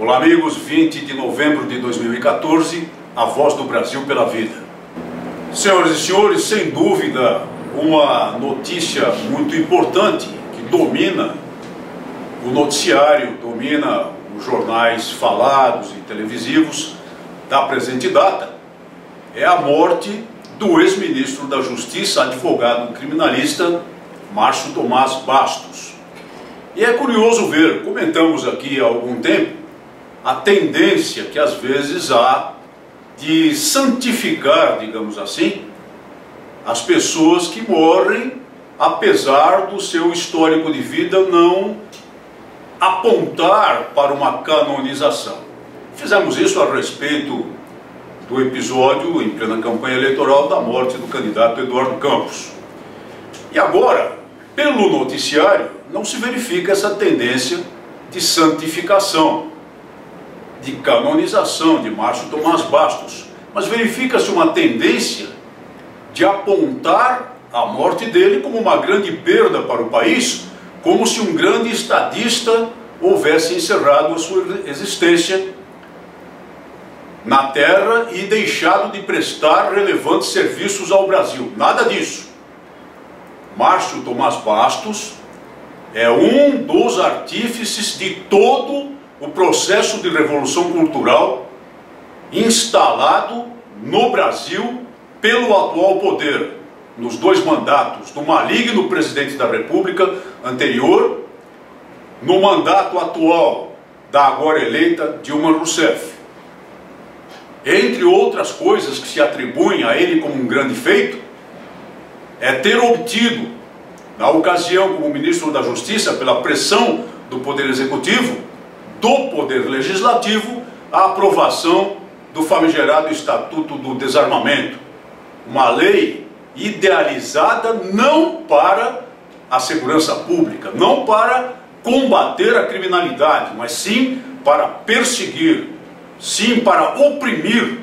Olá amigos, 20 de novembro de 2014, a voz do Brasil pela vida. Senhoras e senhores, sem dúvida, uma notícia muito importante que domina o noticiário, domina os jornais falados e televisivos da presente data, é a morte do ex-ministro da Justiça, advogado criminalista, Márcio Tomás Bastos. E é curioso ver, comentamos aqui há algum tempo, a tendência que às vezes há de santificar, digamos assim, as pessoas que morrem, apesar do seu histórico de vida não apontar para uma canonização. Fizemos isso a respeito do episódio em plena campanha eleitoral da morte do candidato Eduardo Campos. E agora, pelo noticiário, não se verifica essa tendência de santificação, de canonização de Márcio Tomás Bastos, mas verifica-se uma tendência de apontar a morte dele como uma grande perda para o país, como se um grande estadista houvesse encerrado a sua existência na terra e deixado de prestar relevantes serviços ao Brasil. Nada disso. Márcio Tomás Bastos é um dos artífices de todo o processo de revolução cultural instalado no Brasil pelo atual poder, nos dois mandatos do maligno presidente da República anterior, no mandato atual da agora eleita Dilma Rousseff. Entre outras coisas que se atribuem a ele como um grande feito, é ter obtido, na ocasião como ministro da Justiça, pela pressão do Poder Executivo, do Poder Legislativo, a aprovação do famigerado Estatuto do Desarmamento, uma lei idealizada não para a segurança pública, não para combater a criminalidade, mas sim para perseguir, sim para oprimir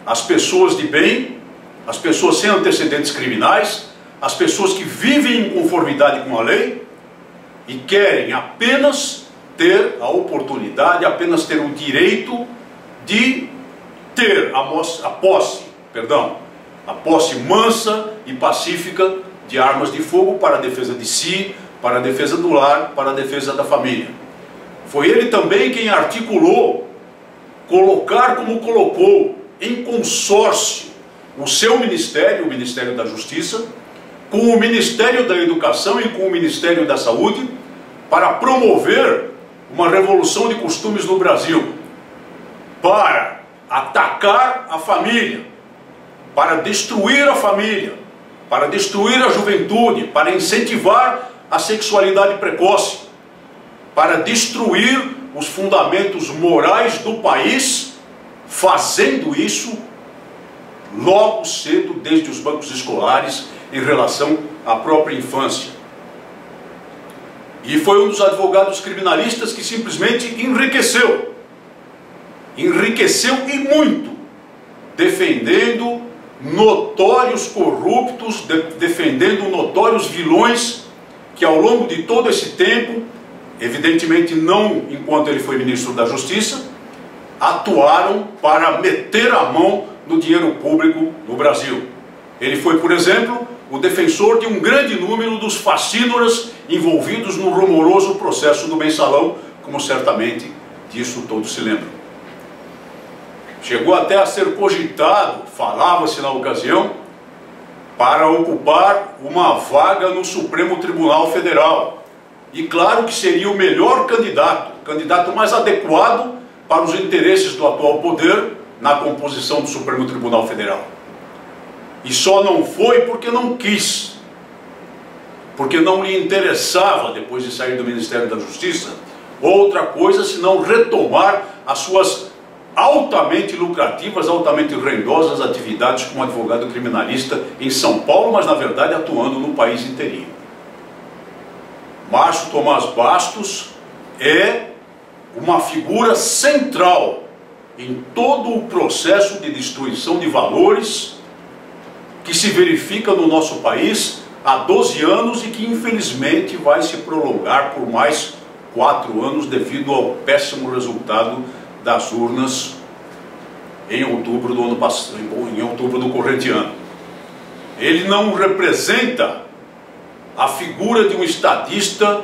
as pessoas de bem, as pessoas sem antecedentes criminais, as pessoas que vivem em conformidade com a lei e querem apenas ter a oportunidade, apenas ter o direito de ter a posse mansa e pacífica de armas de fogo para a defesa de si, para a defesa do lar, para a defesa da família. Foi ele também quem articulou, colocar como colocou, em consórcio, o seu ministério, o Ministério da Justiça, com o Ministério da Educação e com o Ministério da Saúde, para promover uma revolução de costumes no Brasil, para atacar a família, para destruir a família, para destruir a juventude, para incentivar a sexualidade precoce, para destruir os fundamentos morais do país, fazendo isso logo cedo, desde os bancos escolares, em relação à própria infância. E foi um dos advogados criminalistas que simplesmente enriqueceu e muito, defendendo notórios corruptos, defendendo notórios vilões que ao longo de todo esse tempo, evidentemente não enquanto ele foi ministro da Justiça, atuaram para meter a mão no dinheiro público no Brasil. Ele foi, por exemplo, o defensor de um grande número dos facínoras envolvidos no rumoroso processo do Mensalão, como certamente disso todos se lembram. Chegou até a ser cogitado, falava-se na ocasião, para ocupar uma vaga no Supremo Tribunal Federal. E claro que seria o melhor candidato, o candidato mais adequado para os interesses do atual poder na composição do Supremo Tribunal Federal. E só não foi porque não quis, porque não lhe interessava, depois de sair do Ministério da Justiça, outra coisa senão retomar as suas altamente lucrativas, altamente rendosas atividades como advogado criminalista em São Paulo, mas na verdade atuando no país inteirinho. Márcio Tomás Bastos é uma figura central em todo o processo de destruição de valores que se verifica no nosso país há 12 anos e que infelizmente vai se prolongar por mais 4 anos devido ao péssimo resultado das urnas em outubro do ano passado, em outubro do corrente ano. Ele não representa a figura de um estadista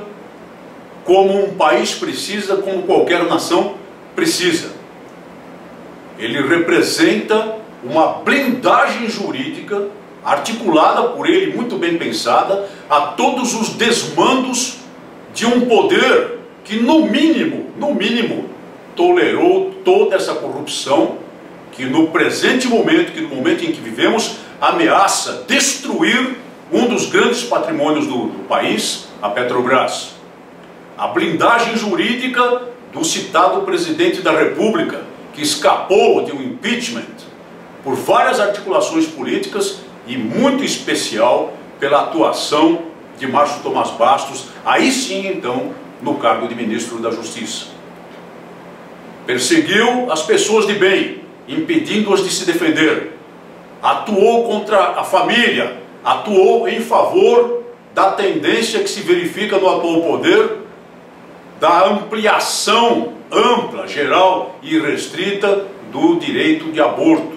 como um país precisa, como qualquer nação precisa. Ele representa uma blindagem jurídica articulada por ele, muito bem pensada, a todos os desmandos de um poder que no mínimo, tolerou toda essa corrupção que no presente momento, que no momento em que vivemos, ameaça destruir um dos grandes patrimônios do país, a Petrobras. A blindagem jurídica do citado presidente da República, que escapou de um impeachment por várias articulações políticas e muito especial pela atuação de Márcio Tomás Bastos, aí sim então no cargo de ministro da Justiça. Perseguiu as pessoas de bem, impedindo-as de se defender. Atuou contra a família, atuou em favor da tendência que se verifica no atual poder, da ampliação ampla, geral e restrita do direito de aborto.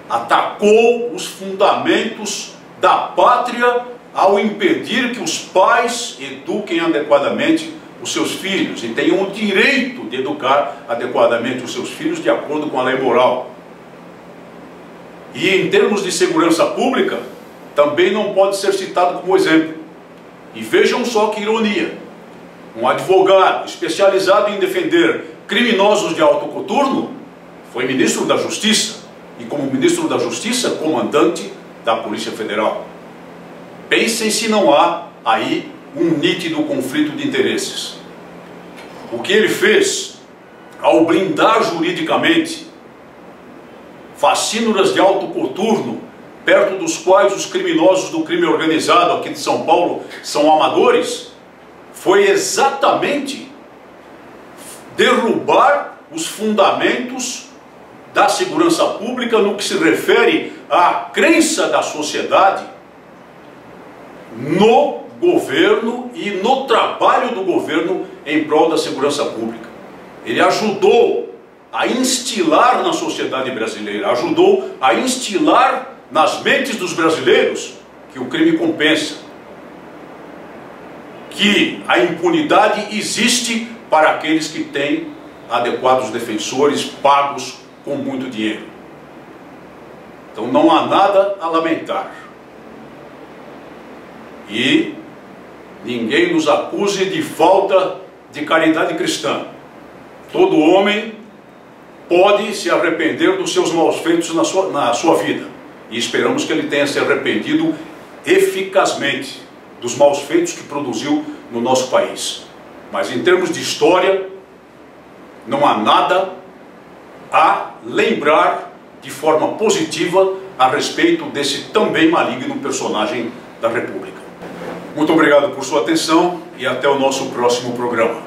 Atacou os fundamentos da pátria ao impedir que os pais eduquem adequadamente os seus filhos e tenham o direito de educar adequadamente os seus filhos de acordo com a lei moral. E em termos de segurança pública, também não pode ser citado como exemplo. E vejam só que ironia. Um advogado especializado em defender criminosos de alto coturno foi ministro da Justiça e, como ministro da Justiça, comandante da Polícia Federal. Pensem se não há aí um nítido conflito de interesses. O que ele fez ao blindar juridicamente facínoras de alto coturno, perto dos quais os criminosos do crime organizado aqui de São Paulo são amadores, foi exatamente derrubar os fundamentos da segurança pública no que se refere à crença da sociedade no governo e no trabalho do governo em prol da segurança pública. Ele ajudou a instilar na sociedade brasileira, ajudou a instilar nas mentes dos brasileiros que o crime compensa, que a impunidade existe para aqueles que têm adequados defensores pagos com muito dinheiro. Então não há nada a lamentar. E ninguém nos acuse de falta de caridade cristã. Todo homem pode se arrepender dos seus maus feitos na sua vida. E esperamos que ele tenha se arrependido eficazmente dos maus feitos que produziu no nosso país. Mas em termos de história, não há nada a lembrar de forma positiva a respeito desse também maligno personagem da República. Muito obrigado por sua atenção e até o nosso próximo programa.